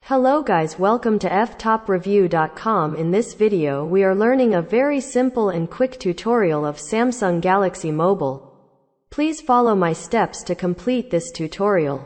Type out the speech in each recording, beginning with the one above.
Hello guys, welcome to Ftopreview.com. In this video we are learning a very simple and quick tutorial of Samsung Galaxy Mobile. Please follow my steps to complete this tutorial.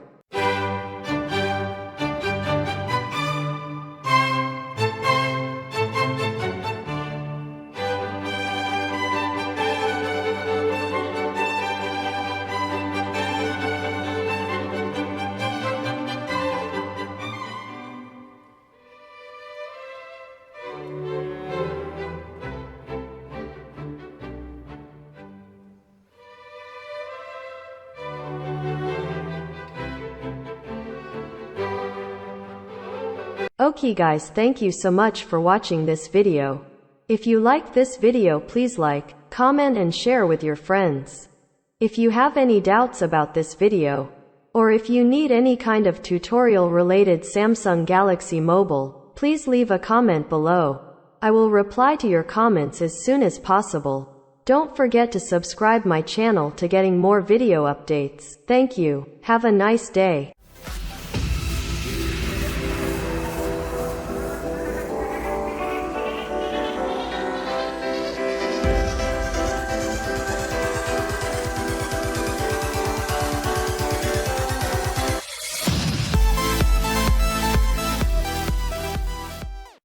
Okay guys, thank you so much for watching this video. If you liked this video, please like, comment and share with your friends. If you have any doubts about this video, or if you need any kind of tutorial related Samsung Galaxy Mobile, please leave a comment below. I will reply to your comments as soon as possible. Don't forget to subscribe my channel to getting more video updates. Thank you. Have a nice day.